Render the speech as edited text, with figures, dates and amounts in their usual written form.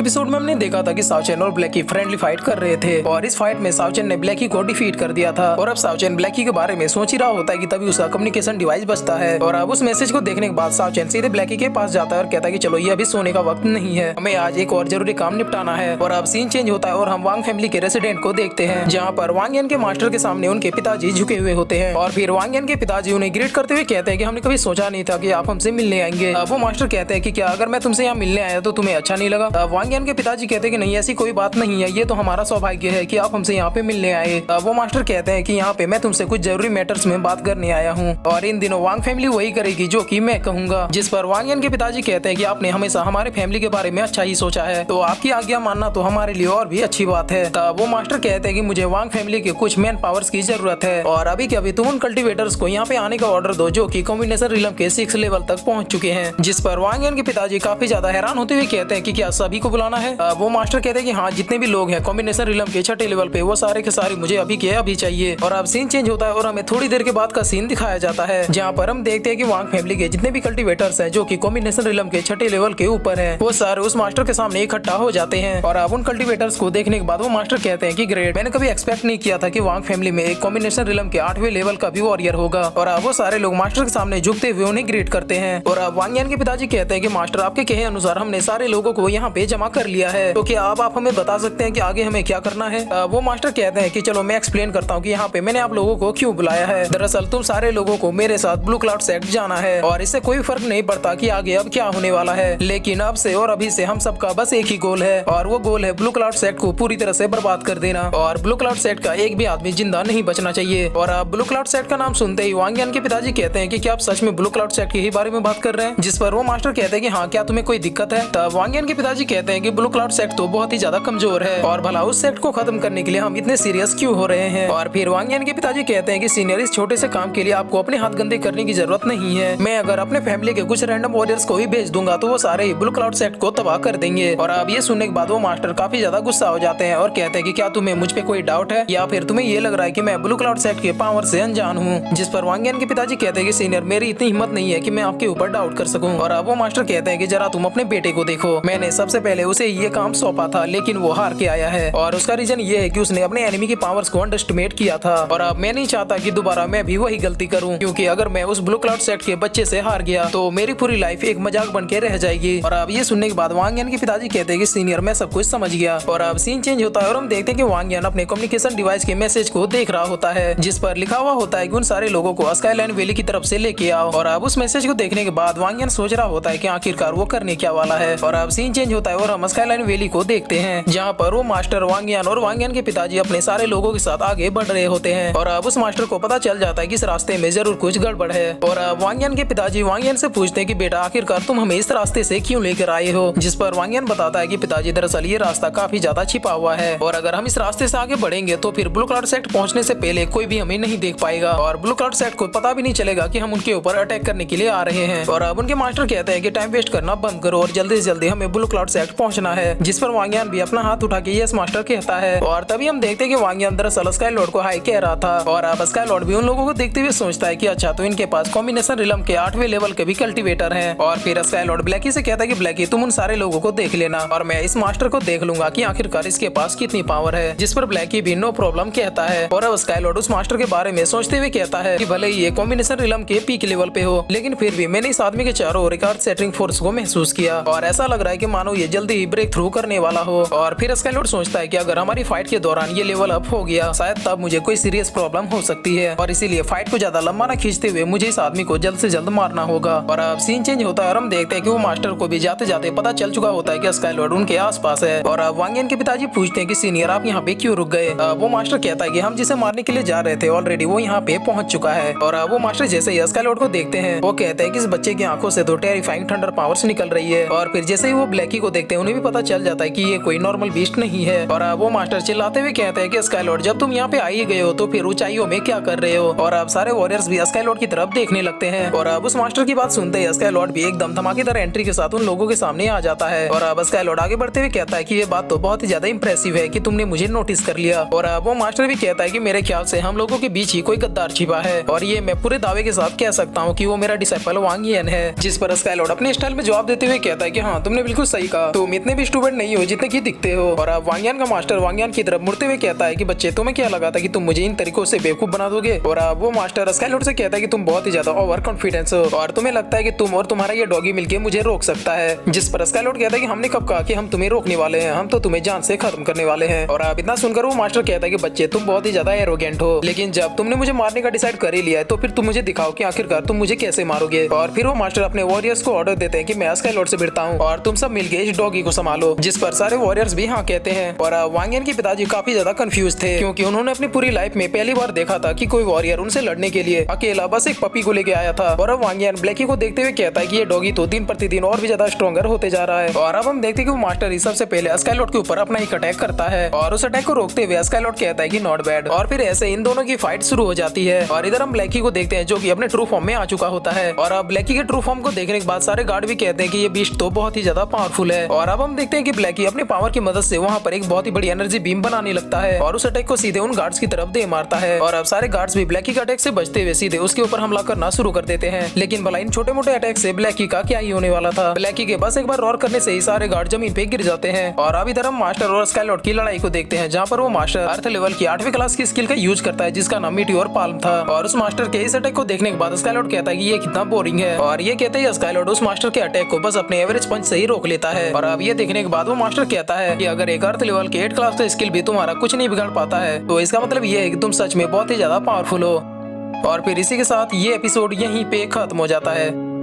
Episode में हमने देखा था कि सावचेन और ब्लैकी फ्रेंडली फाइट कर रहे थे और इस फाइट में सावचेन ने ब्लैकी को डिफीट कर दिया था और अब सावचेन ब्लैकी के बारे में सोच ही रहा होता है कि तभी उसका कम्युनिकेशन डिवाइस बचता है और अब उस मैसेज को देखने के बाद सावचेन सीधे ब्लैकी के पास जाता है और कहता है कि चलो ये अभी सोने का वक्त नहीं है, हमें आज एक और जरूरी काम निपटाना है। और अब सीन चेंज होता है और हम वांग फैमिली के रेसिडेंट को देखते हैं जहाँ पर वांग यान के मास्टर के सामने उनके पिताजी झुके हुए होते हैं और फिर वांग यान के पिताजी उन्हें ग्रीट करते हुए कहते हैं कि हमने कभी सोचा नहीं था कि आप हमसे मिलने आएंगे। अब वो मास्टर कहते हैं कि क्या अगर मैं तुमसे यहाँ मिलने आया तो तुम्हें अच्छा नहीं लगा? अब वांग यान के पिताजी कहते हैं कि नहीं, ऐसी कोई बात नहीं है, ये तो हमारा सौभाग्य है कि आप हमसे यहाँ पे मिलने आए। अब वो मास्टर कहते हैं कि यहाँ पे मैं तुमसे कुछ जरूरी मैटर्स में बात करने आया हूँ और इन दिनों वांग फैमिली वही करेगी जो कि मैं कहूँगा। जिस पर वांग यान के पिताजी कहते हैं कि आपने हमेशा हमारे फैमिली के बारे में अच्छा ही सोचा है, तो आपकी आज्ञा मानना तो हमारे लिए और भी अच्छी बात है। तब वो मास्टर कहते हैं कि मुझे वांग फैमिली के कुछ मैन पावर्स की जरूरत है और अभी के अभी तुम उन कल्टिवेटर्स को यहाँ पे आने का ऑर्डर दो जो कि कॉम्बिनेशन रिलम के 6 लेवल तक पहुँच चुके हैं। जिस पर वांग यान के पिताजी काफी ज्यादा हैरान होते हुए कहते हैं कि क्या सभी को बुलाना है? वो मास्टर कहते हैं कि हाँ, जितने भी लोग हैं कॉम्बिनेशन रिलम के 6 लेवल पे वो सारे के सारे मुझे अभी के अभी चाहिए। और अब सीन चेंज होता है और हमें थोड़ी देर के बाद का सीन दिखाया जाता है जहाँ पर हम देखते हैं कि वांग फैमिली के जितने भी कल्टिवेटर्स हैं जो कि कॉम्बिनेशन रिलम के 6 लेवल के ऊपर हैं, वो सारे उस मास्टर के सामने इकट्ठा हो जाते हैं। और अब उन कल्टिवेटर्स को देखने के बाद वो मास्टर कहते हैं कि ग्रेट, मैंने कभी एक्सपेक्ट नहीं किया था कि वांग फैमिली में एक कॉम्बिनेशन रिलम के 8वें लेवल का भी वॉरियर होगा। और अब वो सारे लोग मास्टर के सामने झुकते हुए उन्हें ग्रेट करते हैं। और अब वांग यान के पिताजी कहते हैं कि मास्टर, आपके कहे अनुसार हमने सारे लोगों को यहाँ पे जमा कर लिया है, तो क्या आप हमें बता सकते हैं कि आगे हमें क्या करना है? वो मास्टर कहते हैं कि चलो मैं एक्सप्लेन करता हूँ कि यहाँ पे मैंने आप लोगों को क्यों बुलाया है। दरअसल तुम सारे लोगों को मेरे साथ ब्लू क्लाउड सेक्ट जाना है और इससे कोई फर्क नहीं पड़ता कि आगे अब क्या होने वाला है, लेकिन अब से और अभी से हम सबका बस एक ही गोल है और वो गोल है ब्लू क्लाउड सेक्ट को पूरी तरह से बर्बाद कर देना और ब्लू क्लाउड सेक्ट का एक भी आदमी जिंदा नहीं बचना चाहिए। और अब ब्लू क्लाउड सेक्ट का नाम सुनते ही वांग यान के पिताजी कहते हैं कि क्या आप सच में ब्लू क्लाउड सेक्ट के ही बारे में बात कर रहे हैं? जिस पर वो मास्टर कहते हैं कि हाँ, क्या तुम्हें कोई दिक्कत है? तब वांग यान के पिताजी कहते हैं कि ब्लू क्लाउड सेक्ट तो बहुत ही ज्यादा कमजोर है और भला उस सेक्ट को खत्म करने के लिए हम इतने सीरियस क्यों हो रहे हैं? और फिर वांग यान के पिताजी कहते हैं कि सीनियर, इस छोटे से काम के लिए आपको अपने हाथ गंदे करने की जरूरत नहीं है। मैं अगर अपने फैमिली के कुछ रैंडम वॉरियर्स को ही भेज दूंगा तो वो सारे ब्लू क्लाउड सेक्ट को तबाह कर देंगे। और अब ये सुनने के बाद वो मास्टर काफी ज्यादा गुस्सा हो जाते हैं और कहते हैं कि क्या तुम्हें मुझ पे कोई डाउट है या फिर तुम्हें ये लग रहा है कि मैं ब्लू क्लाउड सेक्ट के पावर से अनजान हूँ? जिस पर वांग यान के पिताजी कहते हैं कि सीनियर, मेरी इतनी हिम्मत नहीं है कि मैं आपके ऊपर डाउट कर सकूं। और अब वो मास्टर कहते हैं कि जरा तुम अपने बेटे को देखो, मैंने सबसे पहले उसे ये काम सौंपा था लेकिन वो हार के आया है और उसका रीजन ये है कि उसने अपने एनिमी की पावर्स को अंडरएस्टिमेट किया था। और अब मैं नहीं चाहता कि दोबारा मैं भी वही गलती करूं, क्योंकि अगर मैं उस ब्लू क्लाउड सेक्ट के बच्चे से हार गया तो मेरी पूरी लाइफ एक मजाक बन के रह जाएगी। और अब ये सुनने के बाद वांग यान के पिताजी कहते हैं कि सीनियर, मैं सब कुछ समझ गया। और अब सीन चेंज होता है और हम देखते हैं कि वांग यान अपने कम्युनिकेशन डिवाइस के मैसेज को देख रहा होता है जिस पर लिखा हुआ होता है कि उन सारे लोगों को स्काईलाइन वैली की तरफ से लेके आओ। और अब उस मैसेज को देखने के बाद वांग यान सोच रहा होता है कि आखिरकार वो करने क्या वाला है। और अब सीन चेंज होता है और हम स्काईलाइन वैली को देखते हैं जहाँ पर वो मास्टर वांग यान और वांग यान के पिताजी अपने सारे लोगों के साथ आगे बढ़ रहे होते हैं। और अब उस मास्टर को पता चल जाता है कि इस रास्ते में जरूर कुछ गड़बड़ है। और अब वांग यान के पिताजी वांग यान से पूछते हैं कि बेटा, आखिरकार तुम हमें इस रास्ते से क्यों लेकर आए हो? जिस पर वांग यान बताता है कि पिताजी, दरअसल ये रास्ता काफी ज्यादा छिपा हुआ है और अगर हम इस रास्ते से आगे बढ़ेंगे तो फिर ब्लू क्लाउड सेक्ट पहुंचने से पहले कोई भी हमें नहीं देख पाएगा और ब्लू क्लाउड सेक्ट को पता भी नहीं चलेगा कि हम उनके ऊपर अटैक करने के लिए आ रहे हैं। और अब उनके मास्टर कहते हैं कि टाइम वेस्ट करना बंद करो और जल्दी से जल्दी हमें ब्लू क्लाउड सेक्ट पहुंचना है। जिस पर वांग यान भी अपना हाथ उठा के यस मास्टर कहता है। और तभी हम देखते हैं कि वांग यान दरअसल स्काई लॉर्ड को हाई कह रहा था और अब स्काई लॉर्ड भी उन लोगों को देखते हुए सोचता है कि अच्छा, तो इनके पास कॉम्बिनेशन रिलम के 8वें लेवल के भी कल्टिवेटर हैं। और फिर स्काई लॉर्ड ब्लैकी से कहता है कि ब्लैकी, तुम उन सारे लोगों को देख लेना और मैं इस मास्टर को देख लूंगा कि आखिरकार इसके पास कितनी पावर है। जिस पर ब्लैकी भी नो प्रॉब्लम कहता है। और अब स्काई लॉर्ड उस मास्टर के बारे में सोचते हुए कहता है कि भले ही ये कॉम्बिनेशन रिलम के पीक लेवल पे हो, लेकिन फिर भी मैंने इस आदमी के चारों रिकॉर्ड सेटिंग फोर्स को महसूस किया और ऐसा लग रहा है कि मानो ये जल्दी ही ब्रेक थ्रू करने वाला हो। और फिर स्काई लॉर्ड सोचता है कि अगर हमारी फाइट के दौरान ये लेवल अप हो गया, शायद तब मुझे कोई सीरियस प्रॉब्लम हो सकती है और इसीलिए फाइट को ज्यादा लंबा न खींचते हुए मुझे इस आदमी को जल्द से जल्द मारना होगा। और अब सीन चेंज होता है और हम देखते हैं कि वो मास्टर को भी जाते जाते पता चल चुका होता है कि स्काई लॉर्ड उनके आसपास है। और अब वांग यान के पिताजी पूछते हैं कि सीनियर, आप यहाँ पे क्यों रुक गए? वो मास्टर कहता है कि हम जिसे मारने के लिए जा रहे थे ऑलरेडी वो यहाँ पे पहुंच चुका है। और वो मास्टर जैसे ही स्काई लॉर्ड को देखते हैं वो कहते हैं कि इस बच्चे की आंखों से तो टेरिफाइंग थंडर पावर्स निकल रही है। और फिर जैसे ही वो ब्लैकी को देखते हैं उन्हें भी पता चल जाता है कि ये कोई नॉर्मल बीस्ट नहीं है। और वो मास्टर चिल्लाते हुए कहते हैं कि स्काई लॉर्ड, जब तुम यहाँ पे आ ही गए हो तो फिर ऊंचाइयों में क्या कर रहे हो? और अब सारे वॉरियर्स भी स्काई लॉर्ड की तरफ देखने लगते हैं। और अब उस मास्टर की बात सुनते ही स्काई लॉर्ड भी एकदम धमाकेदार एंट्री के साथ उन लोगों के सामने आ जाता है। और अब स्काई लॉर्ड आगे बढ़ते हुए कहता है कि ये बात तो बहुत ही ज्यादा इंप्रेसिव है कि तुमने मुझे नोटिस कर लिया। और अब वो मास्टर भी कहता है कि मेरे ख्याल से हम लोगों के बीच ही कोई गद्दार छिपा है और ये मैं पूरे दावे के साथ कह सकता हूँ कि वो मेरा डिसाइपल वांग यान है। जिस पर स्काई लॉर्ड अपने स्टाइल में जवाब देते हुए कहता है कि हाँ, तुमने बिल्कुल सही कहा, तो तुम इतने भी स्टूपिड नहीं हो जितने की दिखते हो। और अब वांगयान का मास्टर वांगयान की तरफ मुड़ते हुए कहता है कि बच्चे तुम्हें क्या लगा था कि तुम मुझे इन तरीकों से बेवकूफ बना दोगे। और अब वो मास्टर स्काईलॉर्ड से कहता है कि तुम बहुत ही ज्यादा ओवर कॉन्फिडेंस हो और तुम्हें लगता है कि तुम और तुम्हारा ये डॉगी मिलकर मुझे रोक सकता है। जिस पर स्काईलॉर्ड कहता है कि हमने कब कहा कि हम तुम्हें रोकने वाले हैं, हम तो तुम्हें जान से खत्म करने वाले हैं। और अब इतना सुनकर वो मास्टर कहता है कि बच्चे तुम बहुत ही ज्यादा एरोगेंट हो, लेकिन जब तुमने मुझे मारने का डिसाइड कर ही लिया है तो फिर तुम मुझे दिखाओ कि आखिरकार तुम मुझे कैसे मारोगे। और फिर वो मास्टर अपने वॉरियर्स को ऑर्डर देते हैं कि मैं स्काईलॉर्ड से भिड़ता हूँ और तुम सब मिलकर इस डॉगी को संभालो। जिस पर सारे वॉरियर्स भी हाँ कहते हैं। और वांगयान के पिताजी काफी ज्यादा कंफ्यूज थे क्योंकि उन्होंने अपनी पूरी लाइफ में पहली बार देखा था कि कोई वॉरियर उनसे लड़ने के लिए अकेला बस एक पपी को लेके आया था। और अब वांगयान ब्लैकी को देखते हुए कहता है कि ये डॉगी तो दिन प्रतिदिन और भी ज्यादा स्ट्रॉन्गर होते जा रहा है। और अब हम देखते हैं कि वो मास्टर ही सबसे पहले स्काईलॉर्ड के ऊपर अपना एक अटैक करता है और उस अटैक को रोकते हुए स्काईलॉर्ड कहता है कि नॉट बैड। और फिर ऐसे इन दोनों की फाइट शुरू हो जाती है। और इधर हम ब्लैकी को देखते हैं जो कि अपने ट्रू फॉर्म में आ चुका होता है। और अब ब्लैकी के ट्रू फॉर्म को देखने के बाद सारे गार्ड भी कहते हैं कि ये बीस्ट तो बहुत ही ज्यादा पावरफुल है। और अब हम देखते हैं कि ब्लैकी अपने पावर की मदद से वहाँ पर एक बहुत ही बड़ी एनर्जी बीम बनाने लगता है और उस अटैक को सीधे उन गार्ड्स की तरफ दे मारता है। और अब सारे गार्ड्स भी ब्लैकी के अटैक से बचते हुए सीधे उसके ऊपर हमला करना शुरू कर देते हैं। लेकिन भला इन छोटे मोटे अटैक से ब्लैकी का क्या ही होने वाला था। ब्लैकी के बस एक बार रॉर करने से ही सारे गार्ड जमीन पे गिर जाते हैं। और अब इधर हम मास्टर और स्काईलॉर्ड की लड़ाई को देखते हैं जहाँ पर वो मास्टर अर्थ लेवल की 8वीं क्लास की स्किल का यूज करता है जिसका नाम मीटियोर पाल्म था। और उस मास्टर के इस अटैक को देखने के बाद स्काईलॉर्ड कहता है कि ये कितना बोरिंग है। और ये कहते ही स्काईलॉर्ड उस मास्टर के अटैक को बस अपने एवरेज पंच से ही रोक लेता है। और अब ये देखने के बाद वो मास्टर कहता है कि अगर एक अर्थ लेवल के 8 क्लास का स्किल भी तुम्हारा कुछ नहीं बिगाड़ पाता है तो इसका मतलब ये है कि तुम सच में बहुत ही ज्यादा पावरफुल हो। और फिर इसी के साथ ये एपिसोड यहीं पे खत्म हो जाता है।